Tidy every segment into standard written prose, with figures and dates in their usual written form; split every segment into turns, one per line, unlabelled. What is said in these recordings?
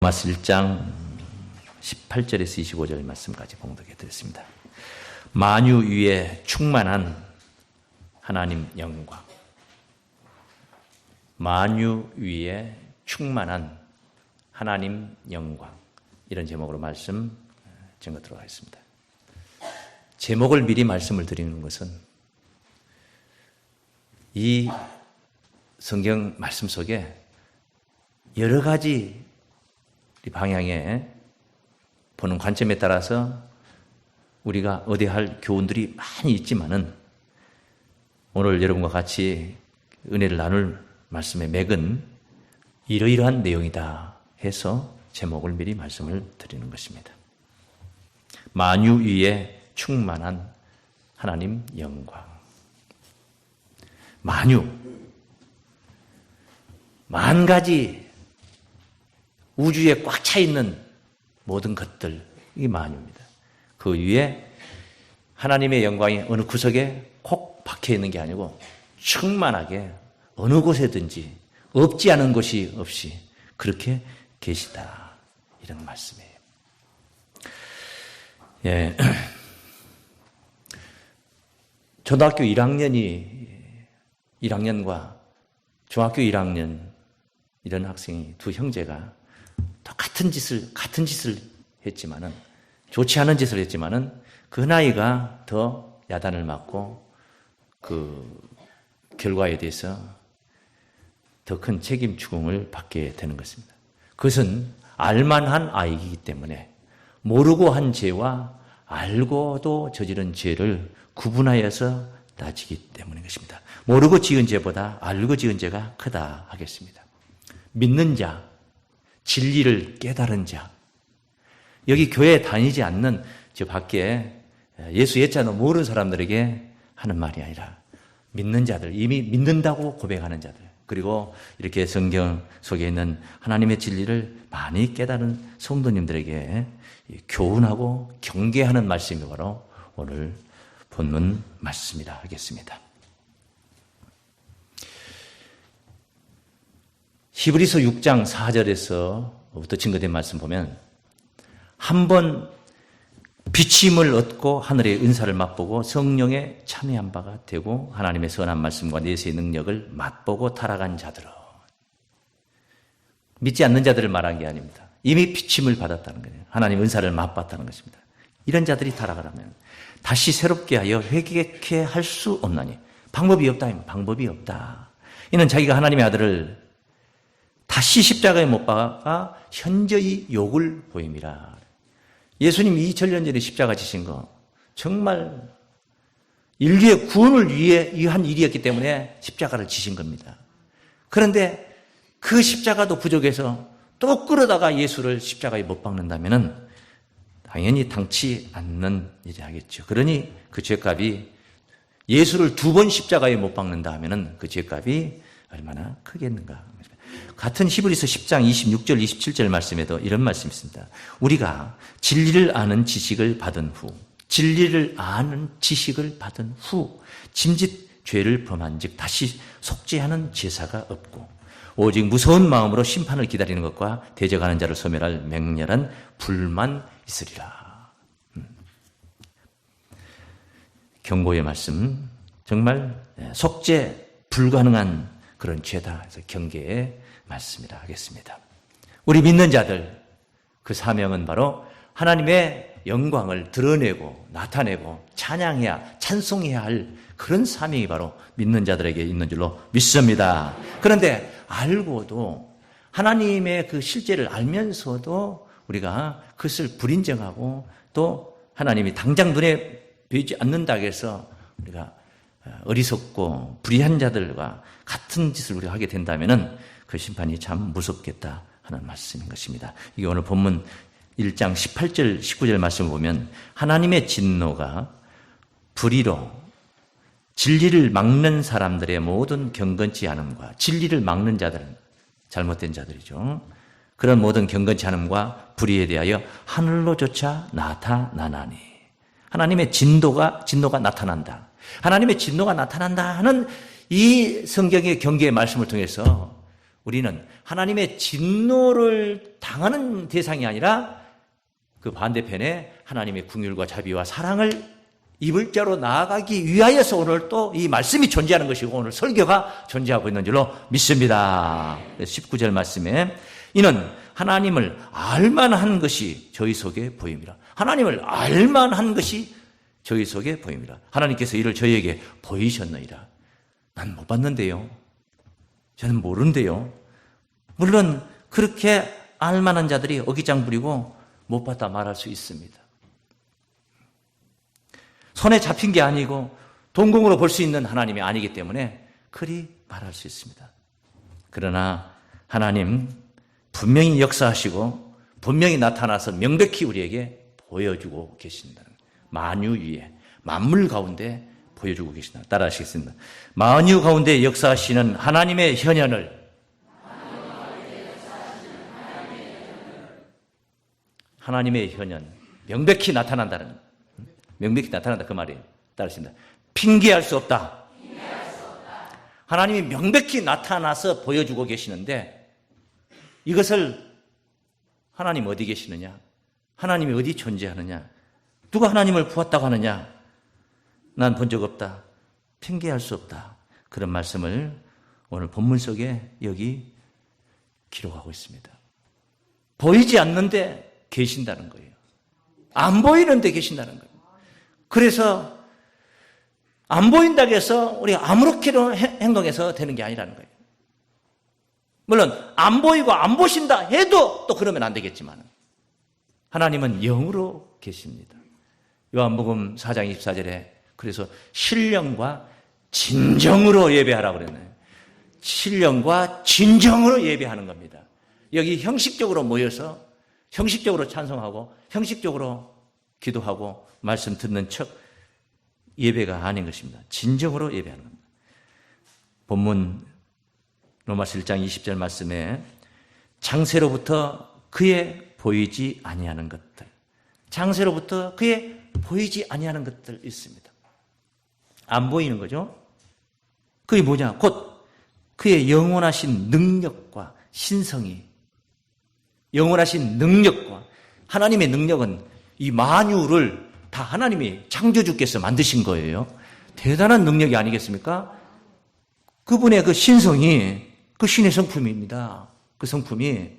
로마서 1장 18절에서 25절 말씀까지 봉독해 드렸습니다. 만유 위에 충만한 하나님 영광. 만유 위에 충만한 하나님 영광. 이런 제목으로 말씀 전하도록 하겠습니다. 제목을 미리 말씀을 드리는 것은 이 성경 말씀 속에 여러 가지 방향에 보는 관점에 따라서 우리가 얻어야 할 교훈들이 많이 있지만은 오늘 여러분과 같이 은혜를 나눌 말씀의 맥은 이러이러한 내용이다 해서 제목을 미리 말씀을 드리는 것입니다. 만유 위에 충만한 하나님 영광. 만유. 만 가지 우주에 꽉 차 있는 모든 것들, 이게 만유입니다. 그 위에 하나님의 영광이 어느 구석에 콕 박혀 있는 게 아니고 충만하게 어느 곳에든지 없지 않은 곳이 없이 그렇게 계시다. 이런 말씀이에요. 예. 초등학교 1학년과 중학교 1학년 이런 학생이 두 형제가 같은 짓을 했지만은 좋지 않은 짓을 했지만은 그 나이가 더 야단을 맞고 그 결과에 대해서 더 큰 책임 추궁을 받게 되는 것입니다. 그것은 알만한 아이이기 때문에 모르고 한 죄와 알고도 저지른 죄를 구분하여서 따지기 때문인 것입니다. 모르고 지은 죄보다 알고 지은 죄가 크다 하겠습니다. 믿는 자, 진리를 깨달은 자, 여기 교회에 다니지 않는 저 밖에 예수 예자도 모르는 사람들에게 하는 말이 아니라 믿는 자들, 이미 믿는다고 고백하는 자들, 그리고 이렇게 성경 속에 있는 하나님의 진리를 많이 깨달은 성도님들에게 교훈하고 경계하는 말씀이 바로 오늘 본문 말씀이라 하겠습니다. 히브리서 6장 4절에서부터 증거된 말씀 보면 한 번 비침을 얻고 하늘의 은사를 맛보고 성령에 참여한 바가 되고 하나님의 선한 말씀과 내세의 능력을 맛보고 타락한 자들은, 믿지 않는 자들을 말한 게 아닙니다. 이미 비침을 받았다는 거예요. 하나님의 은사를 맛봤다는 것입니다. 이런 자들이 타락을 하면 다시 새롭게 하여 회개케 할 수 없나니 방법이 없다. 방법이 없다. 이는 자기가 하나님의 아들을 다시 십자가에 못 박아 현저히 욕을 보임이라. 예수님이 2000년 전에 십자가 지신 거 정말 인류의 구원을 위한 일이었기 때문에 십자가를 지신 겁니다. 그런데 그 십자가도 부족해서 또 끌어다가 예수를 십자가에 못 박는다면 당연히 당치 않는 일이 하겠죠. 그러니 그 죄값이 예수를 2번 십자가에 못 박는다 하면은 그 죄값이 얼마나 크겠는가. 같은 히브리서 10장 26절 27절 말씀에도 이런 말씀이 있습니다. 우리가 진리를 아는 지식을 받은 후 짐짓 죄를 범한 즉 다시 속죄하는 제사가 없고 오직 무서운 마음으로 심판을 기다리는 것과 대적하는 자를 소멸할 맹렬한 불만 있으리라. 경고의 말씀, 정말 속죄 불가능한 그런 죄다 해서 경계의 말씀이라 하겠습니다. 우리 믿는 자들, 그 사명은 바로 하나님의 영광을 드러내고 나타내고 찬양해야, 찬송해야 할 그런 사명이 바로 믿는 자들에게 있는 줄로 믿습니다. 그런데 알고도 하나님의 그 실제를 알면서도 우리가 그것을 불인정하고 또 하나님이 당장 눈에 보이지 않는다고 해서 우리가 어리석고 불의한 자들과 같은 짓을 우리가 하게 된다면은 그 심판이 참 무섭겠다 하는 말씀인 것입니다. 이게 오늘 본문 1장 18절 19절 말씀을 보면 하나님의 진노가 불의로 진리를 막는 사람들의 모든 경건치 않음과 진리를 막는 자들은 잘못된 자들이죠. 그런 모든 경건치 않음과 불의에 대하여 하늘로조차 나타나나니 하나님의 진노가 나타난다. 하나님의 진노가 나타난다 하는 이 성경의 경계의 말씀을 통해서 우리는 하나님의 진노를 당하는 대상이 아니라 그 반대편에 하나님의 긍휼과 자비와 사랑을 입을 자로 나아가기 위하여서 오늘 또 이 말씀이 존재하는 것이고 오늘 설교가 존재하고 있는 줄로 믿습니다. 19절 말씀에 이는 하나님을 알만한 것이 저희 속에 보입니다. 하나님을 알만한 것이 저희 속에 보입니다. 하나님께서 이를 저희에게 보이셨느니라. 난 못 봤는데요. 저는 모르는데요. 물론 그렇게 알만한 자들이 어깃장 부리고 못 봤다 말할 수 있습니다. 손에 잡힌 게 아니고 동공으로 볼 수 있는 하나님이 아니기 때문에 그리 말할 수 있습니다. 그러나 하나님 분명히 역사하시고 분명히 나타나서 명백히 우리에게 보여주고 계신다는 만유 위에 만물 가운데 보여주고 계신다. 따라 하시겠습니다. 만유 가운데 역사하시는 하나님의 현현을 하나님의 현현 명백히 나타난다는 명백히 나타난다 그 말이에요. 따르신다. 핑계할 수 없다. 하나님이 명백히 나타나서 보여주고 계시는데 이것을 하나님 어디 계시느냐? 하나님이 어디 존재하느냐? 누가 하나님을 보았다고 하느냐? 난 본 적 없다. 핑계할 수 없다. 그런 말씀을 오늘 본문 속에 여기 기록하고 있습니다. 보이지 않는데 계신다는 거예요. 안 보이는데 계신다는 거예요. 그래서 안 보인다고 해서 우리가 아무렇게나 행동해서 되는 게 아니라는 거예요. 물론 안 보이고 안 보신다 해도 또 그러면 안 되겠지만 하나님은 영으로 계십니다. 요한복음 4장 24절에 그래서 신령과 진정으로 예배하라고 그랬나요? 신령과 진정으로 예배하는 겁니다. 여기 형식적으로 모여서 형식적으로 찬송하고 형식적으로 기도하고 말씀 듣는 척 예배가 아닌 것입니다. 진정으로 예배하는 겁니다. 본문 로마서 1장 20절 말씀에 장세로부터 그의 보이지 아니하는 것들, 장세로부터 그의 보이지 아니하는 것들 있습니다. 안 보이는 거죠. 그게 뭐냐? 곧 그의 영원하신 능력과 신성이, 영원하신 능력과 하나님의 능력은 이 만유를 다 하나님이 창조주께서 만드신 거예요. 대단한 능력이 아니겠습니까? 그분의 그 신성이 그 신의 성품입니다. 그 성품이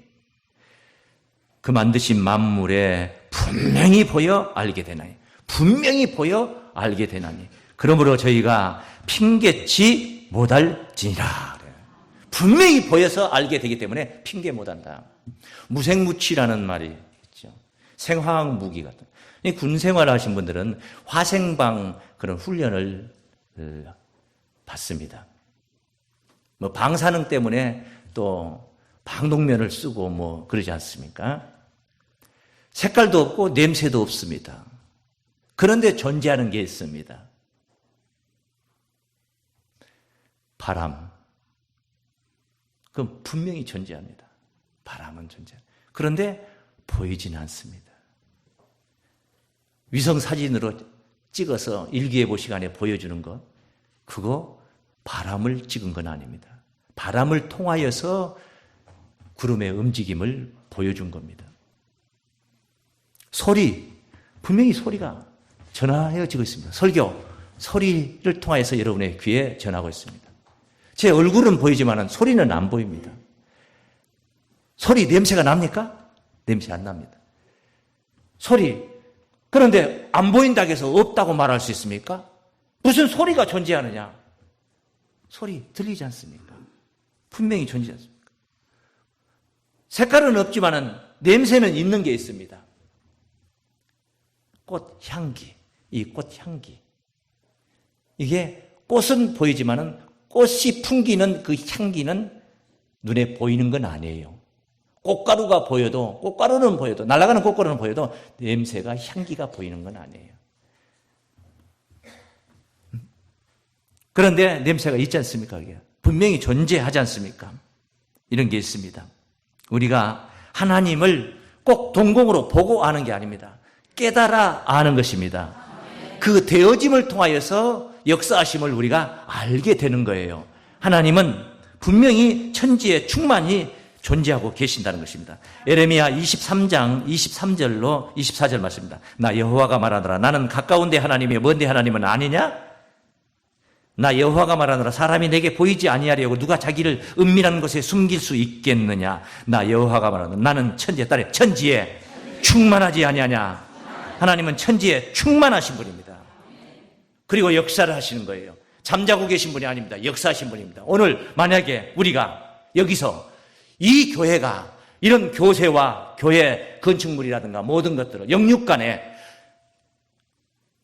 그 만드신 만물에 분명히 보여 알게 되나니, 분명히 보여 알게 되나니, 그러므로 저희가 핑계치 못할지니라. 분명히 보여서 알게 되기 때문에 핑계 못한다. 무생무치라는 말이 있죠. 생화학 무기 같은. 군 생활을 하신 분들은 화생방 그런 훈련을 받습니다. 뭐 방사능 때문에 또 방독면을 쓰고 뭐 그러지 않습니까? 색깔도 없고 냄새도 없습니다. 그런데 존재하는 게 있습니다. 바람. 그건 분명히 존재합니다. 바람은 존재합니다. 그런데 보이지는 않습니다. 위성 사진으로 찍어서 일기예보 시간에 보여주는 것, 그거 바람을 찍은 건 아닙니다. 바람을 통하여서 구름의 움직임을 보여준 겁니다. 소리, 분명히 소리가 전하여지고 있습니다. 설교, 소리를 통하여서 여러분의 귀에 전하고 있습니다. 제 얼굴은 보이지만 소리는 안 보입니다. 소리 냄새가 납니까? 냄새 안 납니다. 소리, 그런데 안 보인다고 해서 없다고 말할 수 있습니까? 무슨 소리가 존재하느냐? 소리 들리지 않습니까? 분명히 존재하지 않습니까? 색깔은 없지만 냄새는 있는 게 있습니다. 꽃향기, 이 꽃향기. 이게 꽃은 보이지만 꽃이 풍기는 그 향기는 눈에 보이는 건 아니에요. 꽃가루가 보여도, 꽃가루는 보여도, 날아가는 꽃가루는 보여도 냄새가, 향기가 보이는 건 아니에요. 그런데 냄새가 있지 않습니까? 그게 분명히 존재하지 않습니까? 이런 게 있습니다. 우리가 하나님을 꼭 동공으로 보고 아는 게 아닙니다. 깨달아 아는 것입니다. 그 되어짐을 통하여서 역사하심을 우리가 알게 되는 거예요. 하나님은 분명히 천지에 충만히 존재하고 계신다는 것입니다. 에레미야 23장 23절로 24절 말씀입니다. 나 여호와가 말하노라. 나는 가까운 데 하나님이요 먼 데 하나님은 아니냐? 나 여호와가 말하노라. 사람이 내게 보이지 아니하려고 누가 자기를 은밀한 곳에 숨길 수 있겠느냐? 나 여호와가 말하노라. 나는 천지에 따라 천지에 충만하지 아니하냐? 하나님은 천지에 충만하신 분입니다. 그리고 역사를 하시는 거예요. 잠자고 계신 분이 아닙니다. 역사하신 분입니다. 오늘 만약에 우리가 여기서 이 교회가 이런 교세와 교회 건축물이라든가 모든 것들을 영육 간에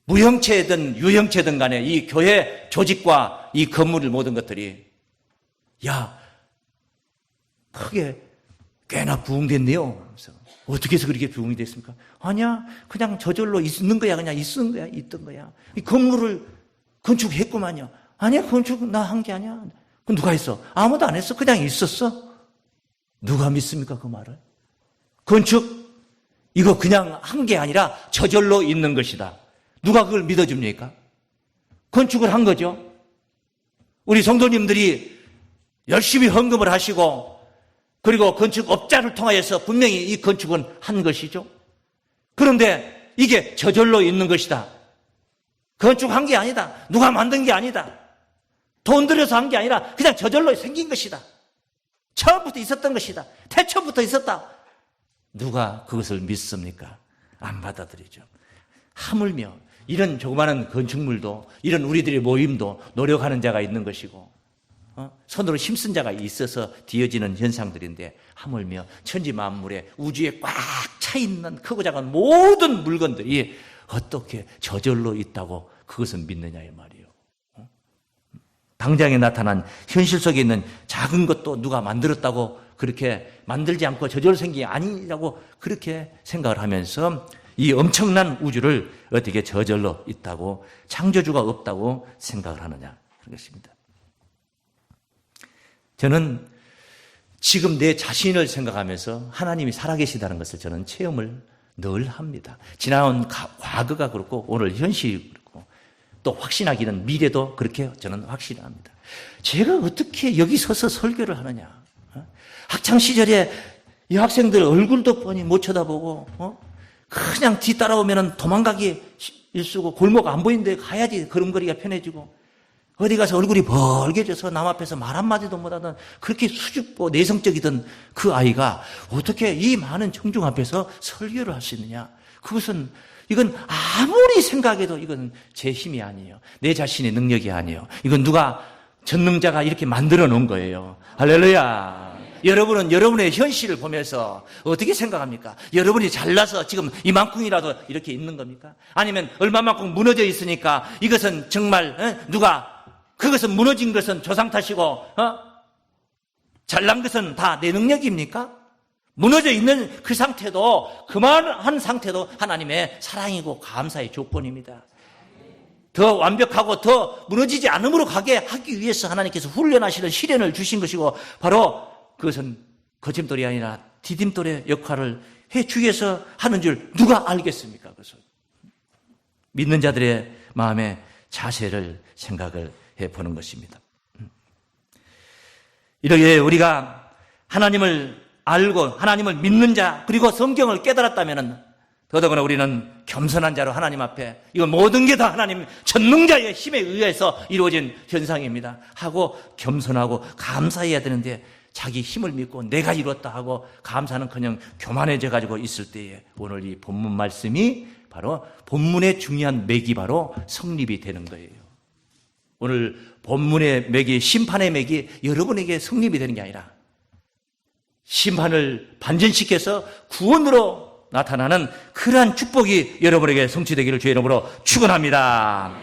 무형체든 유형체든 간에 이 교회 조직과 이 건물 모든 것들이 크게 꽤나 부흥됐네요. 그래서 어떻게 해서 그렇게 부흥이 됐습니까? 아니야, 그냥 저절로 있는 거야. 그냥 있은 거야. 있던 거야. 이 건물을 건축했구만요. 아니야, 건축 나 한 게 아니야. 그럼 누가 했어? 아무도 안 했어. 그냥 있었어. 누가 믿습니까, 그 말을? 건축, 이거 그냥 한 게 아니라 저절로 있는 것이다. 누가 그걸 믿어줍니까? 건축을 한 거죠. 우리 성도님들이 열심히 헌금을 하시고, 그리고 건축업자를 통하여서 분명히 이 건축은 한 것이죠. 그런데 이게 저절로 있는 것이다. 건축한 게 아니다. 누가 만든 게 아니다. 돈 들여서 한 게 아니라 그냥 저절로 생긴 것이다. 처음부터 있었던 것이다. 태초부터 있었다. 누가 그것을 믿습니까? 안 받아들이죠. 하물며 이런 조그마한 건축물도 이런 우리들의 모임도 노력하는 자가 있는 것이고 손으로 힘쓴 자가 있어서 뒤어지는 현상들인데 하물며 천지 만물에 우주에 꽉 차 있는 크고 작은 모든 물건들이 어떻게 저절로 있다고 그것을 믿느냐 이 말이에요. 당장에 나타난 현실 속에 있는 작은 것도 누가 만들었다고 그렇게 만들지 않고 저절로 생긴 게 아니라고 그렇게 생각을 하면서 이 엄청난 우주를 어떻게 저절로 있다고 창조주가 없다고 생각을 하느냐 그런 것입니다. 저는 지금 내 자신을 생각하면서 하나님이 살아계시다는 것을 저는 체험을 늘 합니다. 지나온 과거가 그렇고 오늘 현실이 그렇고 또 확신하기는 미래도 그렇게 저는 확신합니다. 제가 어떻게 여기 서서 설교를 하느냐. 학창시절에 이 학생들 얼굴도 뻔히 못 쳐다보고 그냥 뒤따라오면 도망가기 일쑤고 골목 안 보이는데 가야지 걸음걸이가 편해지고 어디 가서 얼굴이 벌게져서 남 앞에서 말 한마디도 못하던 그렇게 수줍고 내성적이던 그 아이가 어떻게 이 많은 청중 앞에서 설교를 할 수 있느냐. 이건 아무리 생각해도 이건 제 힘이 아니에요. 내 자신의 능력이 아니에요. 이건 누가 전능자가 이렇게 만들어 놓은 거예요. 할렐루야. 여러분은 여러분의 현실을 보면서 어떻게 생각합니까? 여러분이 잘나서 지금 이만큼이라도 이렇게 있는 겁니까? 아니면 얼마만큼 무너져 있으니까 이것은 정말 그것은 무너진 것은 조상 탓이고 잘난 것은 다 내 능력입니까? 무너져 있는 그 상태도 그만한 상태도 하나님의 사랑이고 감사의 조건입니다. 더 완벽하고 더 무너지지 않음으로 가게 하기 위해서 하나님께서 훈련하시는 시련을 주신 것이고 바로 그것은 거짓돌이 아니라 디딤돌의 역할을 해주기 위해서 하는 줄 누가 알겠습니까? 그것을 믿는 자들의 마음의 자세를 생각을 해보는 것입니다. 이렇게 우리가 하나님을 알고 하나님을 믿는 자 그리고 성경을 깨달았다면 더더구나 우리는 겸손한 자로 하나님 앞에 이거 모든 게 다 하나님 전능자의 힘에 의해서 이루어진 현상입니다 하고 겸손하고 감사해야 되는데 자기 힘을 믿고 내가 이뤘다 하고 감사는커녕 교만해져 가지고 있을 때에 오늘 이 본문 말씀이 바로 본문의 중요한 맥이 바로 성립이 되는 거예요. 오늘 본문의 맥이 심판의 맥이 여러분에게 성립이 되는 게 아니라 심판을 반전시켜서 구원으로 나타나는 그러한 축복이 여러분에게 성취되기를 주의 이름으로 축원합니다.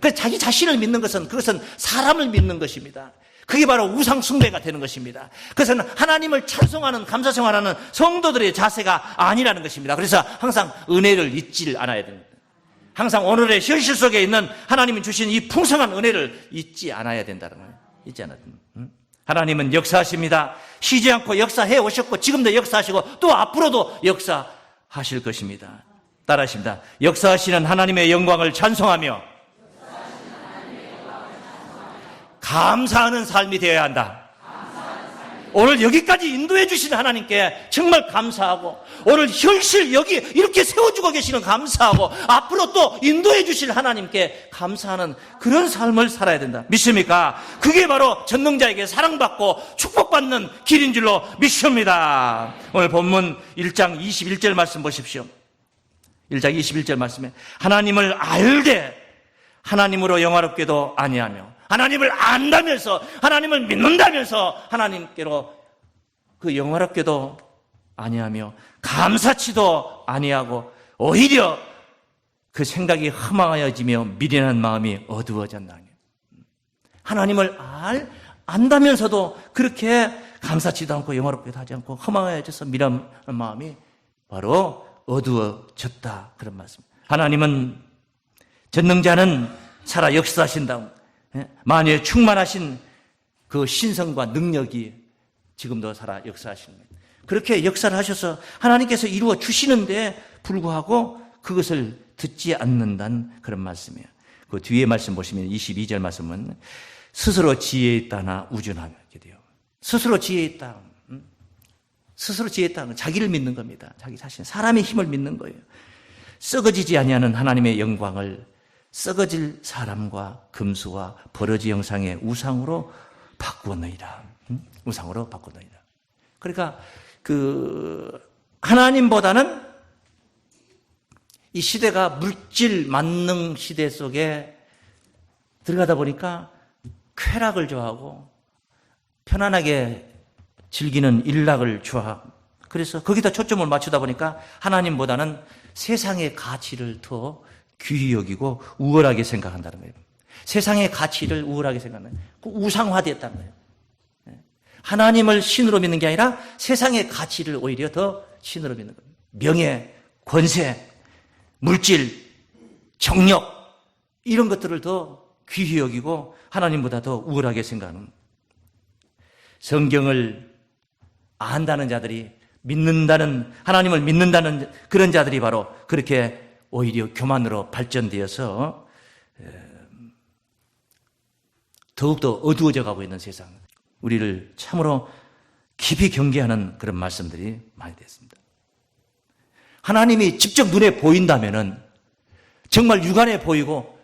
그래서 자기 자신을 믿는 것은 그것은 사람을 믿는 것입니다. 그게 바로 우상 숭배가 되는 것입니다. 그것은 하나님을 찬송하는 감사생활하는 성도들의 자세가 아니라는 것입니다. 그래서 항상 은혜를 잊지 않아야 됩니다. 항상 오늘의 현실 속에 있는 하나님이 주신 이 풍성한 은혜를 잊지 않아야 된다는 거예요. 잊지 않아야 됩니다. 하나님은 역사하십니다. 쉬지 않고 역사해 오셨고 지금도 역사하시고 또 앞으로도 역사하실 것입니다. 따라하십니다. 역사하시는 하나님의 영광을 찬송하며 감사하는 삶이 되어야 한다. 오늘 여기까지 인도해 주신 하나님께 정말 감사하고, 오늘 현실 여기 이렇게 세워주고 계시는 감사하고, 앞으로 또 인도해 주실 하나님께 감사하는 그런 삶을 살아야 된다. 믿습니까? 그게 바로 전능자에게 사랑받고 축복받는 길인 줄로 믿습니다. 오늘 본문 1장 21절 말씀 보십시오. 1장 21절 말씀에 하나님을 알되 하나님으로 영화롭게도 아니하며, 하나님을 안다면서, 하나님을 믿는다면서 하나님께로 그 영화롭게도 아니하며 감사치도 아니하고 오히려 그 생각이 허망하여지며 미련한 마음이 어두워졌나니. 하나님을 안다면서도 그렇게 감사치도 않고 영화롭게도 하지 않고 허망하여져서 미련한 마음이 바로 어두워졌다, 그런 말씀. 하나님은, 전능자는 살아 역사하신다. 만유에 충만하신 그 신성과 능력이 지금도 살아 역사하시는 거예요. 그렇게 역사를 하셔서 하나님께서 이루어 주시는데 불구하고 그것을 듣지 않는다는 그런 말씀이에요. 그 뒤에 말씀 보시면 22절 말씀은 스스로 지혜 있다나 우준하게 돼요. 스스로 지혜 있다. 스스로 지혜 있다는 건 자기를 믿는 겁니다. 자기 자신, 사람의 힘을 믿는 거예요. 썩어지지 아니하는 하나님의 영광을 썩어질 사람과 금수와 버러지 형상의 우상으로 바꾸었느니라. 우상으로 바꾸느니라. 그러니까 하나님보다는 이 시대가 물질 만능 시대 속에 들어가다 보니까 쾌락을 좋아하고 편안하게 즐기는 일락을 좋아하고, 그래서 거기다 초점을 맞추다 보니까 하나님보다는 세상의 가치를 더 귀히 여기고 우월하게 생각한다는 거예요. 세상의 가치를 우월하게 생각하는, 우상화되었다는 거예요. 하나님을 신으로 믿는 게 아니라 세상의 가치를 오히려 더 신으로 믿는 거예요. 명예, 권세, 물질, 정력, 이런 것들을 더 귀히 여기고 하나님보다 더 우월하게 생각하는, 성경을 안다는 자들이, 믿는다는, 하나님을 믿는다는 그런 자들이 바로 그렇게 오히려 교만으로 발전되어서 더욱더 어두워져 가고 있는 세상, 우리를 참으로 깊이 경계하는 그런 말씀들이 많이 됐습니다. 하나님이 직접 눈에 보인다면은, 정말 육안에 보이고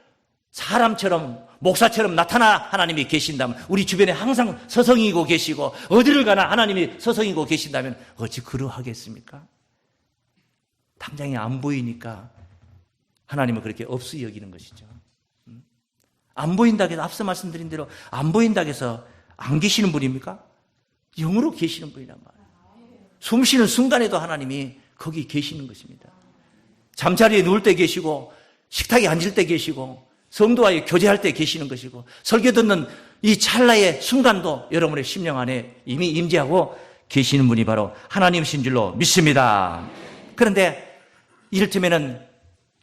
사람처럼, 목사처럼 나타나 하나님이 계신다면, 우리 주변에 항상 서성이고 계시고 어디를 가나 하나님이 서성이고 계신다면 어찌 그러하겠습니까? 당장에 안 보이니까 하나님은 그렇게 없이 여기는 것이죠. 안 보인다고 해서, 앞서 말씀드린 대로 안 보인다고 해서 안 계시는 분입니까? 영으로 계시는 분이란 말이에요. 숨 쉬는 순간에도 하나님이 거기 계시는 것입니다. 잠자리에 누울 때 계시고, 식탁에 앉을 때 계시고, 성도와의 교제할 때 계시는 것이고, 설교 듣는 이 찰나의 순간도 여러분의 심령 안에 이미 임재하고 계시는 분이 바로 하나님이신 줄로 믿습니다. 그런데 이를테면은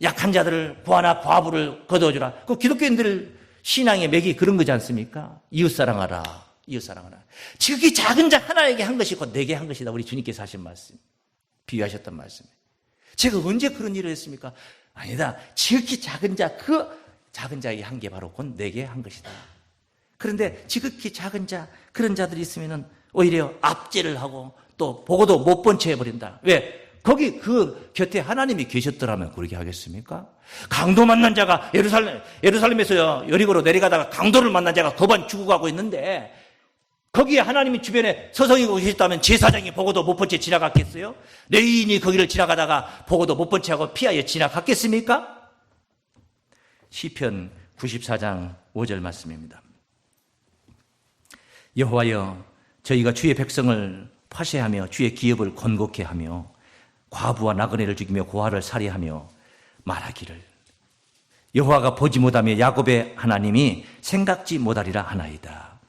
약한 자들을, 고아나 과부를 거두어주라. 그 기독교인들 신앙의 맥이 그런 거지 않습니까? 이웃사랑하라, 이웃사랑하라. 지극히 작은 자 하나에게 한 것이 곧 내게 한 것이다. 우리 주님께서 하신 말씀, 비유하셨던 말씀. 제가 언제 그런 일을 했습니까? 아니다. 지극히 작은 자, 그 작은 자에게 한 게 바로 곧 내게 한 것이다. 그런데 지극히 작은 자, 그런 자들이 있으면은 오히려 압제를 하고 또 보고도 못 본 채 해버린다. 왜? 거기 그 곁에 하나님이 계셨더라면 그렇게 하겠습니까? 강도 만난 자가 예루살렘에서 여리고로 내려가다가 강도를 만난 자가 거반 죽어가고 있는데, 거기에 하나님이 주변에 서성이고 계셨다면 제사장이 보고도 못 본 채 지나갔겠어요? 레위인이 거기를 지나가다가 보고도 못 본 채 하고 피하여 지나갔겠습니까? 시편 94장 5절 말씀입니다. 여호와여, 저희가 주의 백성을 파쇄하며 주의 기업을 건국케 하며 과부와 나그네를 죽이며 고아를 살해하며 말하기를, 여호와가 보지 못하며 야곱의 하나님이 생각지 못하리라 하나이다.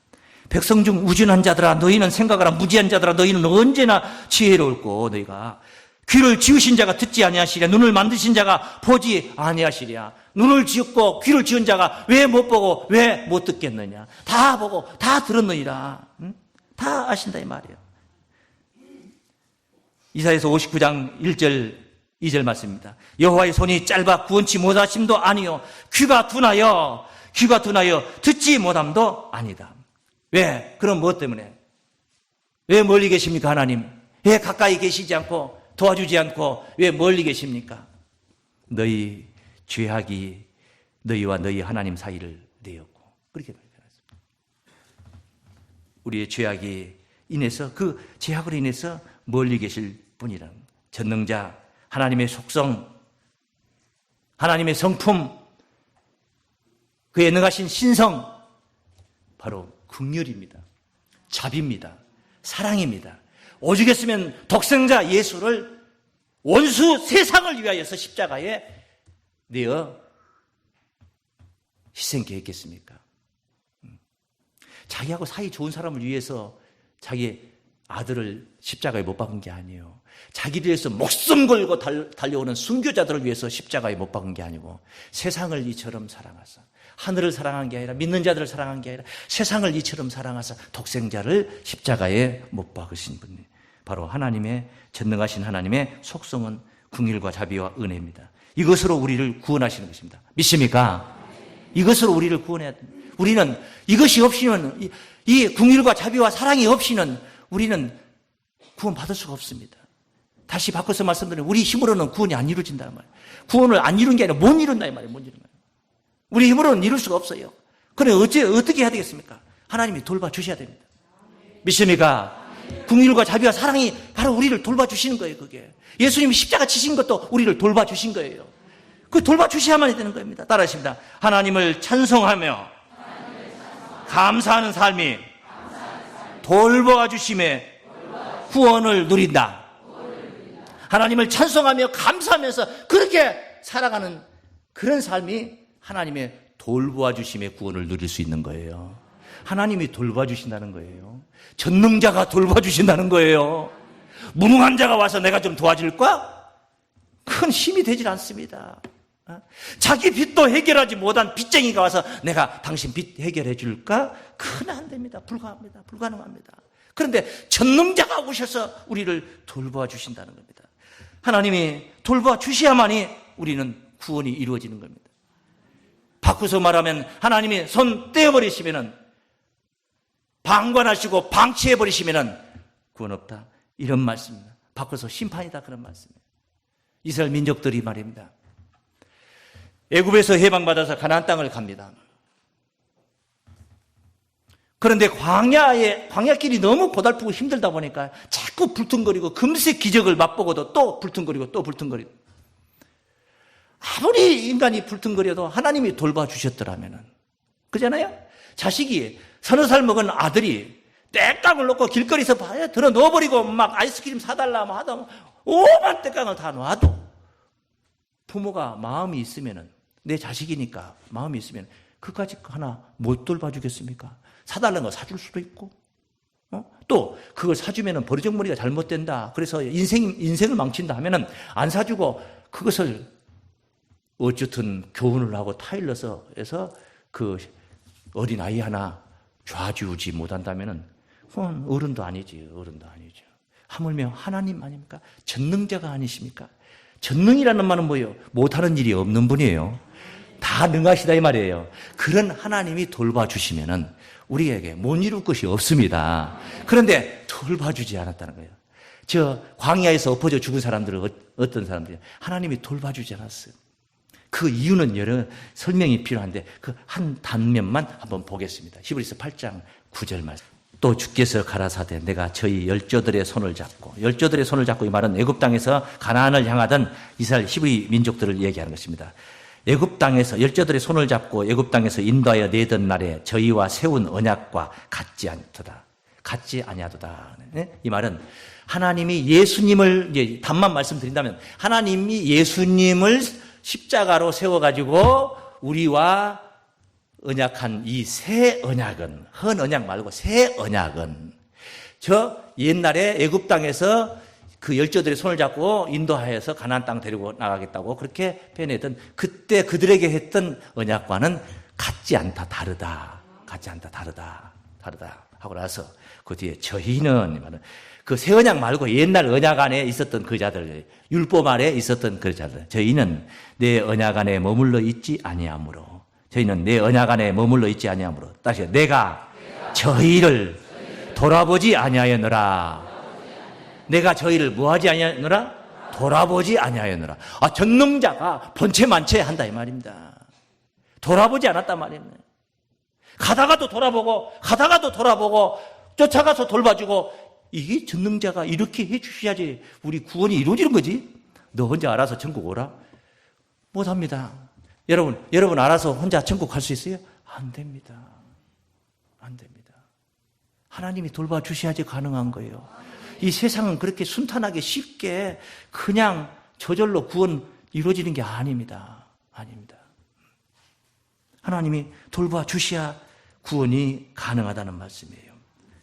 백성 중 우준한 자들아, 너희는 생각하라. 무지한 자들아, 너희는 언제나 지혜로울고, 너희가 귀를 지으신 자가 듣지 아니하시랴. 눈을 만드신 자가 보지 아니하시랴. 눈을 지었고 귀를 지은 자가 왜 못 보고 왜 못 듣겠느냐. 다 보고 다 들었느니라. 다 아신다 이 말이에요. 이사야서 59장 1절 2절 말씀입니다. 여호와의 손이 짧아 구원치 못하심도 아니요, 귀가 둔하여 듣지 못함도 아니다. 왜? 그럼 무엇 때문에? 왜 멀리 계십니까, 하나님? 왜 가까이 계시지 않고 도와주지 않고 왜 멀리 계십니까? 너희 죄악이 너희와 너희 하나님 사이를 내었고, 그렇게 말했습니다. 우리의 죄악이 인해서, 그 죄악으로 인해서 멀리 계실 분이란 전능자, 하나님의 속성, 하나님의 성품, 그의 능하신 신성, 바로 긍휼입니다. 자비입니다. 사랑입니다. 오죽했으면 독생자 예수를 원수 세상을 위하여서 십자가에 내어 희생케 했겠습니까? 자기하고 사이 좋은 사람을 위해서 자기 아들을 십자가에 못 박은 게 아니에요. 자기를 위해서 목숨 걸고 달려오는 순교자들을 위해서 십자가에 못 박은 게 아니고, 세상을 이처럼 사랑하사, 하늘을 사랑한 게 아니라, 믿는 자들을 사랑한 게 아니라 세상을 이처럼 사랑하사 독생자를 십자가에 못 박으신 분이 바로 하나님의, 전능하신 하나님의 속성은 긍휼과 자비와 은혜입니다. 이것으로 우리를 구원하시는 것입니다. 믿습니까? 이것으로 우리를 구원해야 됩니다. 우리는 이것이 없이는, 이 긍휼과 자비와 사랑이 없이는 우리는 구원받을 수가 없습니다. 다시 바꿔서 말씀드리면, 우리 힘으로는 구원이 안 이루어진다는 말이에요. 구원을 안 이룬 게 아니라 못 이룬다 이 말이에요. 못 이룬다. 우리 힘으로는 이룰 수가 없어요. 그래 어떻게 해야 되겠습니까? 하나님이 돌봐주셔야 됩니다. 믿습니까? 긍휼과 자비와 사랑이 바로 우리를 돌봐주시는 거예요. 그게 예수님이 십자가 치신 것도 우리를 돌봐주신 거예요. 그 돌봐주셔야만 되는 겁니다. 따라하십니다. 하나님을 찬송하며 감사하는 삶이 돌봐주심에 구원을 누린다. 하나님을 찬송하며 감사하면서 그렇게 살아가는 그런 삶이 하나님의 돌봐주심에 구원을 누릴 수 있는 거예요. 하나님이 돌봐주신다는 거예요. 전능자가 돌봐주신다는 거예요. 무능한 자가 와서 내가 좀 도와줄까? 큰 힘이 되질 않습니다. 자기 빚도 해결하지 못한 빚쟁이가 와서 내가 당신 빚 해결해 줄까? 그건 안 됩니다. 불가합니다. 불가능합니다. 그런데 전능자가 오셔서 우리를 돌봐주신다는 겁니다. 하나님이 돌봐주셔야만이 우리는 구원이 이루어지는 겁니다. 바꾸서 말하면 하나님이 손 떼어버리시면은, 방관하시고 방치해버리시면은 구원 없다, 이런 말씀입니다. 바꿔서 심판이다, 그런 말씀이에요. 이스라엘 민족들이 말입니다. 애굽에서 해방받아서 가나안 땅을 갑니다. 그런데 광야길이 너무 고달프고 힘들다 보니까 자꾸 불퉁거리고, 금세 기적을 맛보고도 또 불퉁거리고 또 불퉁거리고. 아무리 인간이 불퉁거려도 하나님이 돌봐주셨더라면은, 그잖아요? 자식이 서너 살 먹은 아들이 떼깡을 놓고 길거리에서 들어 넣어버리고 막 아이스크림 사달라 하다 오만 떼깡을 다 놔도, 부모가 마음이 있으면은, 내 자식이니까 마음이 있으면 그까짓 거 하나 못 돌봐주겠습니까? 사달라는 거 사줄 수도 있고, 또 그걸 사주면은 버르장머리가 잘못된다, 그래서 인생을 망친다 하면은 안 사주고, 그것을 어쨌든 교훈을 하고 타일러서 해서 그 어린 아이 하나 좌지우지 못한다면은 그건 어른도 아니지, 어른도 아니죠. 하물며 하나님 아닙니까? 전능자가 아니십니까? 전능이라는 말은 뭐예요? 못하는 일이 없는 분이에요. 다 능하시다 이 말이에요. 그런 하나님이 돌봐주시면은 우리에게 못 이룰 것이 없습니다. 그런데 돌봐주지 않았다는 거예요. 저 광야에서 엎어져 죽은 사람들은 어떤 사람들이에요? 하나님이 돌봐주지 않았어요. 그 이유는 여러 설명이 필요한데 그 한 단면만 한번 보겠습니다. 히브리서 8장 9절 말씀. 또 주께서 가라사대 내가 저희 열조들의 손을 잡고, 열조들의 손을 잡고, 이 말은 애굽 땅에서 가나안을 향하던 이스라엘 히브리 민족들을 얘기하는 것입니다. 애굽 땅에서 열조들의 손을 잡고 애굽 땅에서 인도하여 내던 날에 저희와 세운 언약과 같지 않도다. 같지 아니하도다. 이 말은 하나님이 예수님을, 이제 답만 말씀드린다면, 하나님이 예수님을 십자가로 세워가지고 우리와 언약한 이 새 언약은, 헌 언약 말고 새 언약은, 저 옛날에 애굽 땅에서 그 열조들의 손을 잡고 인도하여서 가나안 땅 데리고 나가겠다고 그렇게 표현했던 그때 그들에게 했던 언약과는 같지 않다, 다르다. 같지 않다, 다르다 하고 나서 그 뒤에 저희는, 그 새 언약 말고 옛날 언약 안에 있었던 그 자들, 율법 아래 있었던 그 자들, 저희는 내 언약 안에 머물러 있지 아니하므로, 다시 내가 저희를 돌아보지 아니하였노라. 내가 저희를 뭐하지 아니하였노라? 돌아보지 아니하였노라. 전능자가 번체만체 한다 이 말입니다. 돌아보지 않았단 말입니다. 가다가도 돌아보고 가다가도 돌아보고 쫓아가서 돌봐주고, 이게 전능자가 이렇게 해주셔야지 우리 구원이 이루어지는 거지. 너 혼자 알아서 천국 오라? 못합니다. 여러분 알아서 혼자 천국 갈 수 있어요? 안 됩니다. 안 됩니다. 하나님이 돌봐주셔야지 가능한 거예요. 이 세상은 그렇게 순탄하게 쉽게 그냥 저절로 구원 이루어지는 게 아닙니다. 아닙니다. 하나님이 돌봐주셔야 구원이 가능하다는 말씀이에요.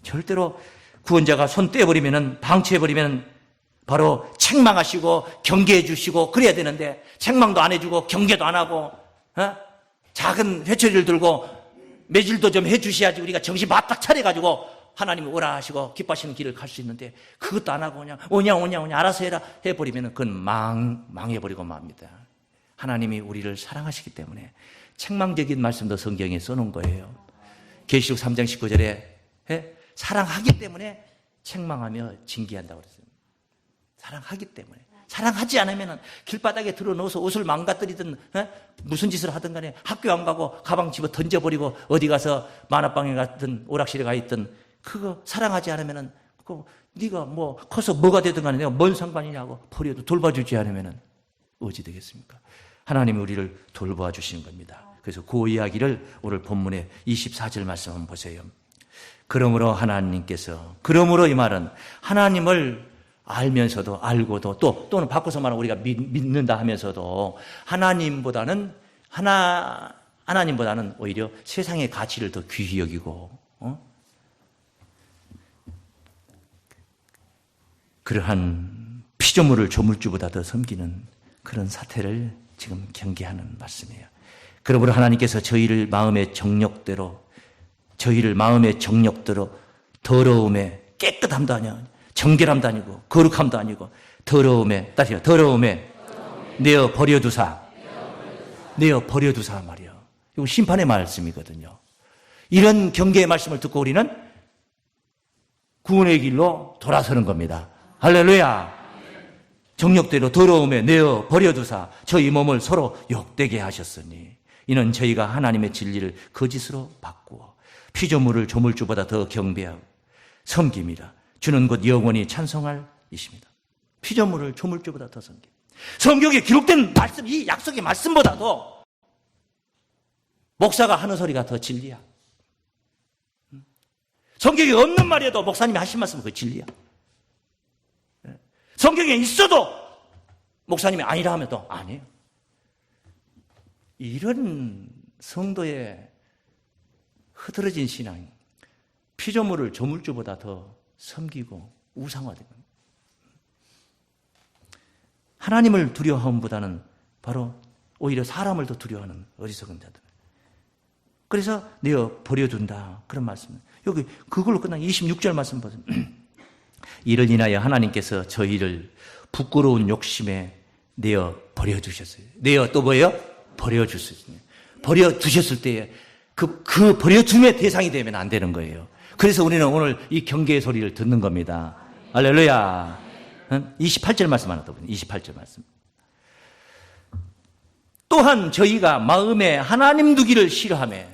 절대로 구원자가 손 떼버리면, 방치해버리면 바로 책망하시고 경계해 주시고 그래야 되는데, 책망도 안 해주고 경계도 안 하고, 작은 회초리를 들고 매질도 좀 해주셔야지 우리가 정신 바짝 차려가지고 하나님이 오라 하시고 기뻐하시는 길을 갈 수 있는데, 그것도 안 하고 그냥 오냐 알아서 해라 해버리면 그건 망해버리고 맙니다. 하나님이 우리를 사랑하시기 때문에 책망적인 말씀도 성경에 써놓은 거예요. 계시록 3장 19절에 사랑하기 때문에 책망하며 징계한다고 그랬어요. 사랑하기 때문에. 사랑하지 않으면 길바닥에 들어넣어서 옷을 망가뜨리든 무슨 짓을 하든 간에 학교 안 가고 가방 집어 던져버리고 어디 가서 만화방에 갔든 오락실에 가 있든, 그거 사랑하지 않으면 네가 뭐 커서 뭐가 되든 간에 내가 뭔 상관이냐고 버려도 돌봐주지 않으면 어찌 되겠습니까? 하나님이 우리를 돌봐 주시는 겁니다. 그래서 그 이야기를 오늘 본문의 24절 말씀 한번 보세요. 그러므로 이 말은 하나님을 알면서도, 알고도, 또는 바꿔서 말하면 우리가 믿는다 하면서도 하나님보다는 오히려 세상의 가치를 더 귀히 여기고, 그러한 피조물을 조물주보다 더 섬기는 그런 사태를 지금 경계하는 말씀이에요. 그러므로 하나님께서 저희를 마음의 정욕대로 더러움에, 깨끗함도 아니야, 정결함도 아니고 거룩함도 아니고 더러움에 내어 버려두사 말이야. 이거 심판의 말씀이거든요. 이런 경계의 말씀을 듣고 우리는 구원의 길로 돌아서는 겁니다. 할렐루야. 정욕대로 더러움에 내어 버려두사 저희 몸을 서로 욕되게 하셨으니 이는 저희가 하나님의 진리를 거짓으로 바꾸어 피조물을 조물주보다 더 경배하고 섬깁니다. 주는 곧 영원히 찬송할 이십니다. 피조물을 조물주보다 더 섬깁니다. 성경에 기록된 말씀, 이 약속의 말씀보다도 목사가 하는 소리가 더 진리야. 성경에 없는 말이어도 목사님이 하신 말씀은 그 진리야. 성경에 있어도 목사님이 아니라 하면 또 아니에요. 이런 성도의 흐트러진 신앙, 피조물을 조물주보다 더 섬기고 우상화되는, 하나님을 두려워함보다는 바로 오히려 사람을 더 두려워하는 어리석은 자들. 그래서 내어 버려둔다, 그런 말씀. 여기 그걸로 끝난 26절 말씀 보세요. 이를 인하여 하나님께서 저희를 부끄러운 욕심에 내어 버려두셨어요. 내어 또 뭐예요? 버려주셨어요. 버려두셨을 때에 그 버려둠의 대상이 되면 안 되는 거예요. 그래서 우리는 오늘 이 경계의 소리를 듣는 겁니다. 할렐루야. 28절 말씀 하나 더 보세요. 28절 말씀. 또한 저희가 마음에 하나님 두기를 싫어하며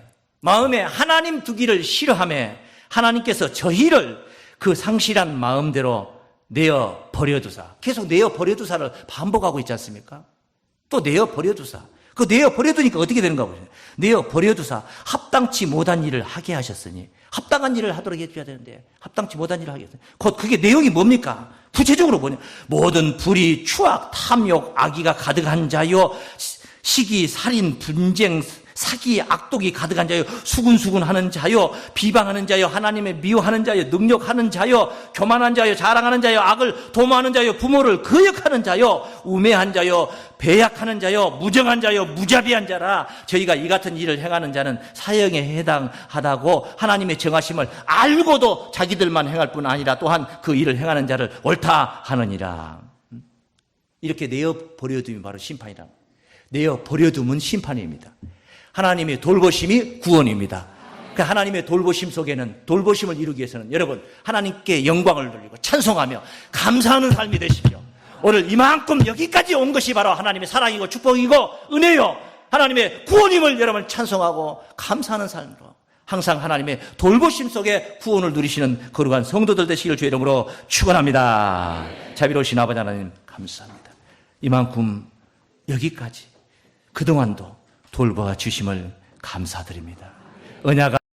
하나님께서 저희를 그 상실한 마음대로 내어 버려두사, 계속 내어 버려두사를 반복하고 있지 않습니까? 또 내어 버려두사. 그 내어 버려두니까 어떻게 되는가 보세요. 내어 버려두사 합당치 못한 일을 하게 하셨으니, 합당한 일을 하도록 해줘야 되는데 합당치 못한 일을 하게 하셨으니, 곧 그게 내용이 뭡니까? 구체적으로 뭐냐? 모든 불의, 추악, 탐욕, 악의가 가득한 자요, 시기, 살인, 분쟁, 사기, 악독이 가득한 자요, 수군수군하는 자요, 비방하는 자요, 하나님의 미워하는 자요, 능욕하는 자요, 교만한 자요, 자랑하는 자요, 악을 도모하는 자요, 부모를 거역하는 자요, 우매한 자요, 배약하는 자요, 무정한 자요, 무자비한 자라. 저희가 이 같은 일을 행하는 자는 사형에 해당하다고 하나님의 정하심을 알고도 자기들만 행할 뿐 아니라 또한 그 일을 행하는 자를 옳다 하느니라. 이렇게 내어 버려둠이 바로 심판이라. 내어 버려둠은 심판입니다. 하나님의 돌보심이 구원입니다. 그 하나님의 돌보심 속에는, 돌보심을 이루기 위해서는 여러분 하나님께 영광을 돌리고 찬송하며 감사하는 삶이 되십시오. 오늘 이만큼 여기까지 온 것이 바로 하나님의 사랑이고 축복이고 은혜요, 하나님의 구원임을 여러분 찬송하고 감사하는 삶으로 항상 하나님의 돌보심 속에 구원을 누리시는 거룩한 성도들 되시길 주의 이름으로 축원합니다. 자비로우신 아버지 하나님 감사합니다. 이만큼 여기까지 그동안도 돌보아 주심을 감사드립니다. 은혜가